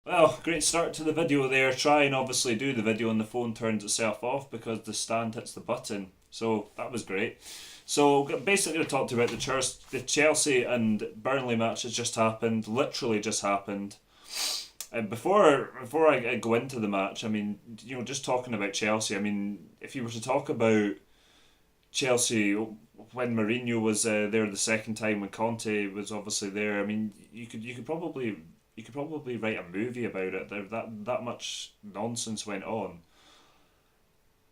Well, great start to the video there. Try and obviously do the video and the phone turns itself off because the stand hits the button. So that was great. So basically, we talked about the Chelsea and Burnley match has just happened. Literally just happened. And before I go into the match, I mean, just talking about Chelsea. I mean, if you were to talk about Chelsea when Mourinho was there the second time, when Conte was obviously there, I mean, you could probably write a movie about it. That much nonsense went on,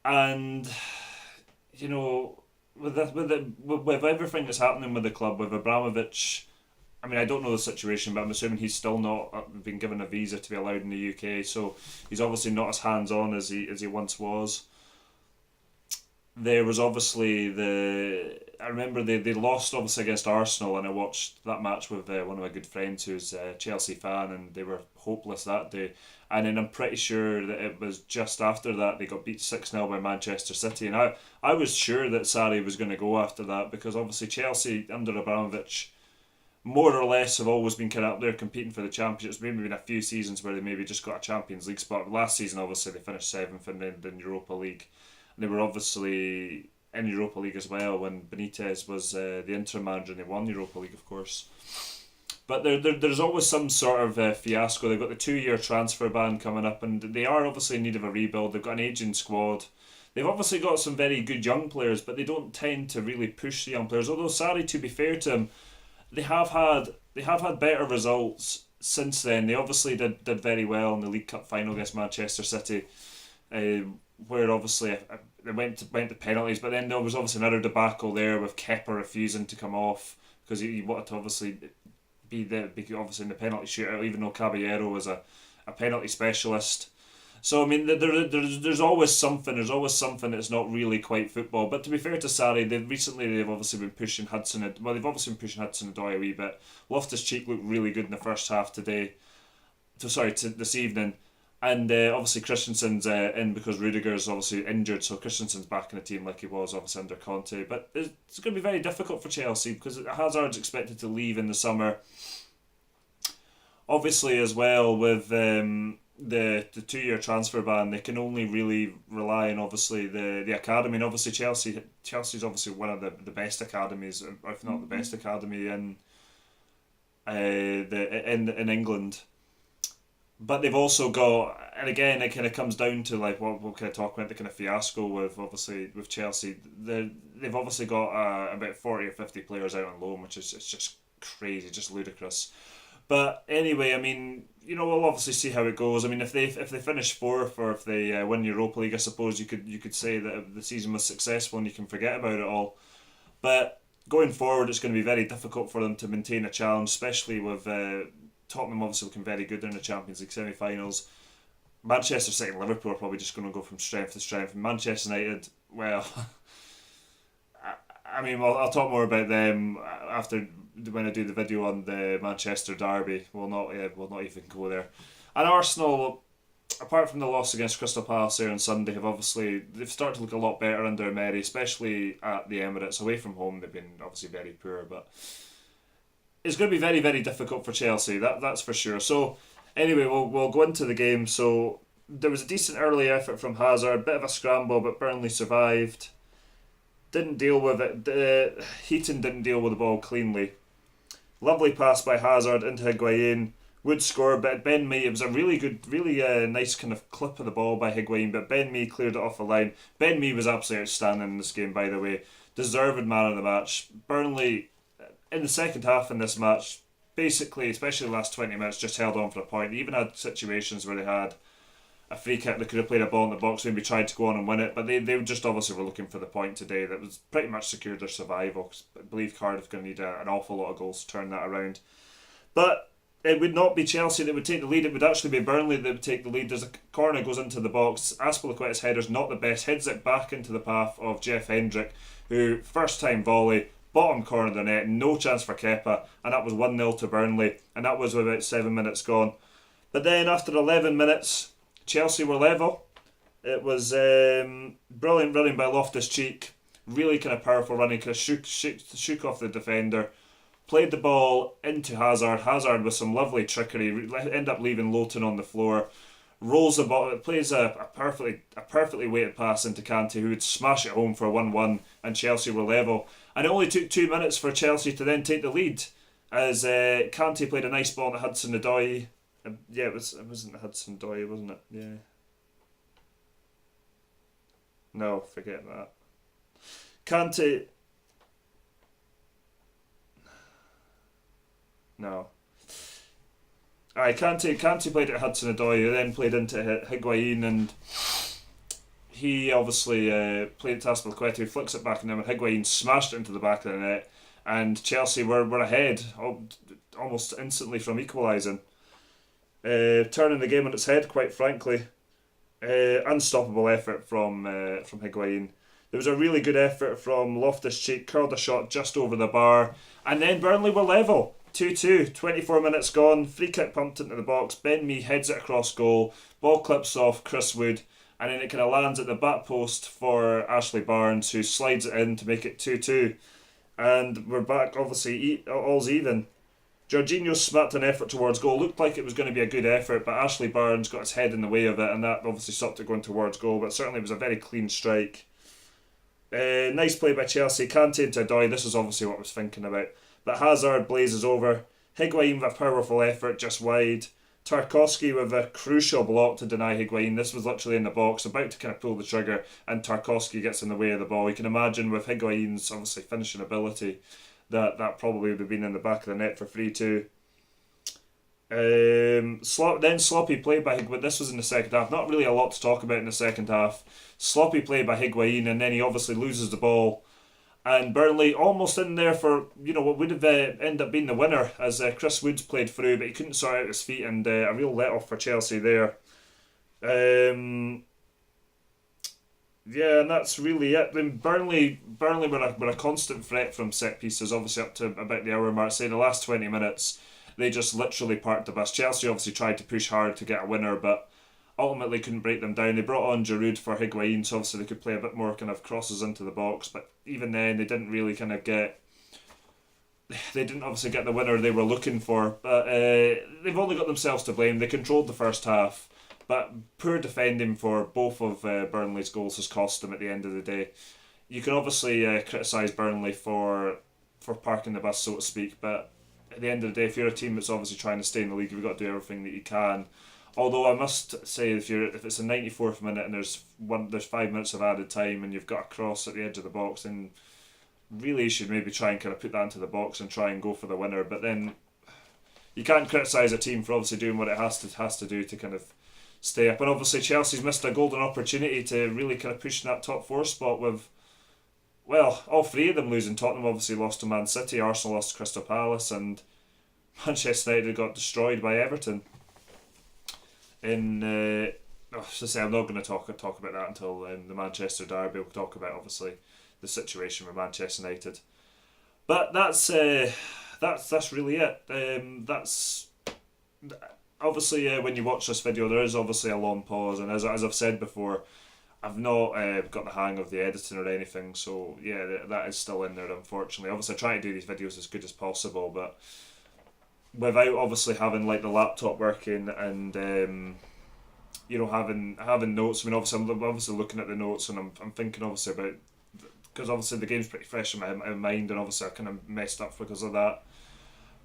and you know, with everything that's happening with the club, with Abramovich. I mean, I don't know the situation, but I'm assuming he's still not been given a visa to be allowed in the UK. So he's obviously not as hands on as he once was. There was obviously I remember they lost obviously against Arsenal, and I watched that match with one of my good friends who's a Chelsea fan, and they were hopeless that day. And then I'm pretty sure that it was just after that they got beat 6-0 by Manchester City, and I was sure that Sarri was going to go after that because obviously Chelsea under Abramovich more or less have always been kind of up there competing for the championships. Maybe been a few seasons where they maybe just got a Champions League spot. Last season, obviously, they finished seventh in Europa League. And they were obviously in Europa League as well when Benitez was the interim manager and they won Europa League, of course. But there's always some sort of fiasco. They've got the 2 year transfer ban coming up, and they are obviously in need of a rebuild. They've got an aging squad. They've obviously got some very good young players, but they don't tend to really push the young players. Although Sarri, to be fair to him, they have had better results since then. They obviously did very well in the League Cup final against Manchester City, where obviously they went to penalties. But then there was obviously another debacle there with Kepa refusing to come off because he wanted to obviously be obviously in the penalty shootout, even though Caballero was a penalty specialist. So I mean, there's always something. There's always something that's not really quite football. But to be fair to Sarri, they've obviously been pushing Hudson. Well, they've obviously been pushing Hudson Odoi a wee bit. Loftus Cheek looked really good in the first half today. This evening, and obviously Christensen's in because Rudiger's obviously injured. So Christensen's back in the team like he was obviously under Conte. But it's going to be very difficult for Chelsea because Hazard's expected to leave in the summer. Obviously, as well with the 2 year transfer ban, they can only really rely on obviously the academy. And obviously Chelsea's obviously one of the best academies, if not the best academy in England. But they've also got, and again, it kind of comes down to like what we'll kind of talk about the kind of fiasco with obviously with Chelsea. They've obviously got about 40 or 50 players out on loan, which is it's just crazy, just ludicrous. But anyway, I mean, we'll obviously see how it goes. I mean, if they finish fourth or if they win Europa League, I suppose you could say that the season was successful and you can forget about it all. But going forward, it's going to be very difficult for them to maintain a challenge, especially with Tottenham obviously looking very good in the Champions League semi-finals. Manchester City and Liverpool are probably just going to go from strength to strength. Manchester United, well, I mean, I'll talk more about them after when I do the video on the Manchester derby. We'll not even go there. And Arsenal, apart from the loss against Crystal Palace there on Sunday, they've started to look a lot better under Emery, especially at the Emirates. Away from home, they've been obviously very poor, but it's going to be very, very difficult for Chelsea. That's for sure. So anyway, we'll go into the game. So there was a decent early effort from Hazard, bit of a scramble, but Burnley survived. Didn't deal with it. Heaton didn't deal with the ball cleanly. Lovely pass by Hazard into Higuain. Would score, but Ben Mee, it was a really good, really nice kind of clip of the ball by Higuain, but Ben Mee cleared it off the line. Ben Mee was absolutely outstanding in this game, by the way. Deserved man of the match. Burnley, in the second half in this match, basically, especially the last 20 minutes, just held on for a point. They even had situations where they had a free kick. They could have played a ball in the box, maybe tried to go on and win it, but they just obviously were looking for the point today that was pretty much secured their survival. 'Cause I believe Cardiff going to need an awful lot of goals to turn that around. But it would not be Chelsea that would take the lead. It would actually be Burnley that would take the lead. There's a corner goes into the box. Azpilicueta's header's not the best. Heads it back into the path of Jeff Hendrick, who first time volley, bottom corner of the net, no chance for Kepa, and that was 1-0 to Burnley, and that was with about 7 minutes gone. But then after 11 minutes, Chelsea were level. It was brilliant running by Loftus Cheek. Really kind of powerful running. Kind of shook off the defender. played the ball into Hazard. Hazard with some lovely trickery, end up leaving Lowton on the floor. Rolls the ball, plays a perfectly weighted pass into Kante, who would smash it home for 1-1, and Chelsea were level. And it only took 2 minutes for Chelsea to then take the lead, as Kante played a nice ball to Hudson Odoi. Yeah, it wasn't Hudson Odoi, wasn't it? Yeah. No, forget that. Kante. No. Kante played at Hudson Odoi, who then played into Higuain, and he obviously played it to Aspilicueta, who flicks it back in him, and Higuain smashed it into the back of the net, and Chelsea were ahead almost instantly from equalising. Turning the game on its head, quite frankly. Unstoppable effort from Higuain. There was a really good effort from Loftus-Cheek, curled a shot just over the bar, and then Burnley were level. 2-2, 24 minutes gone, free kick pumped into the box, Ben Mee heads it across goal, ball clips off Chris Wood, and then it kind of lands at the back post for Ashley Barnes, who slides it in to make it 2-2. And we're back, obviously, all's even. Jorginho smacked an effort towards goal, looked like it was going to be a good effort, but Ashley Barnes got his head in the way of it, and that obviously stopped it going towards goal, but certainly it was a very clean strike. Nice play by Chelsea, Kante into Odoi, this is obviously what I was thinking about. But Hazard blazes over. Higuain with a powerful effort just wide. Tarkowski with a crucial block to deny Higuain. This was literally in the box, about to kind of pull the trigger, and Tarkowski gets in the way of the ball. You can imagine with Higuain's obviously finishing ability that probably would have been in the back of the net for 3-2. Then sloppy play by Higuain. This was in the second half. Not really a lot to talk about in the second half. Sloppy play by Higuain, and then he obviously loses the ball. And Burnley almost in there for, what would have ended up being the winner, as Chris Woods played through, but he couldn't sort out his feet, and a real let-off for Chelsea there. And that's really it. Then Burnley were a constant threat from set pieces, obviously up to about the hour mark. Say the last 20 minutes, they just literally parked the bus. Chelsea obviously tried to push hard to get a winner, but ultimately couldn't break them down. They brought on Giroud for Higuain, so obviously they could play a bit more kind of crosses into the box, but even then they didn't really kind of they didn't obviously get the winner they were looking for, but they've only got themselves to blame. They controlled the first half, but poor defending for both of Burnley's goals has cost them at the end of the day. You can obviously criticise Burnley for parking the bus, so to speak, but at the end of the day, if you're a team that's obviously trying to stay in the league, you've got to do everything that you can. Although I must say, if it's a 94th minute and there's 5 minutes of added time and you've got a cross at the edge of the box, then really you should maybe try and kind of put that into the box and try and go for the winner. But then you can't criticise a team for obviously doing what it has to do to kind of stay up. And obviously Chelsea's missed a golden opportunity to really kind of push in that top 4 spot with, well, all 3 of them losing. Tottenham obviously lost to Man City, Arsenal lost to Crystal Palace, and Manchester United got destroyed by Everton. I'm not going to talk about that until the Manchester derby. We'll talk about obviously the situation with Manchester United, but that's really it. That's obviously when you watch this video, there is obviously a long pause, and as I've said before, I've not got the hang of the editing or anything, so yeah, that is still in there, unfortunately. Obviously I try to do these videos as good as possible, but without obviously having like the laptop working and having notes. I mean, obviously I'm obviously looking at the notes, and I'm thinking obviously about, because obviously the game's pretty fresh in my mind, and obviously I kind of messed up because of that.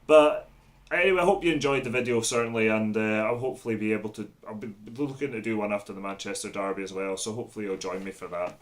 But anyway, I hope you enjoyed the video, certainly, and I'll hopefully be able to. I'll be looking to do one after the Manchester derby as well, so hopefully you'll join me for that.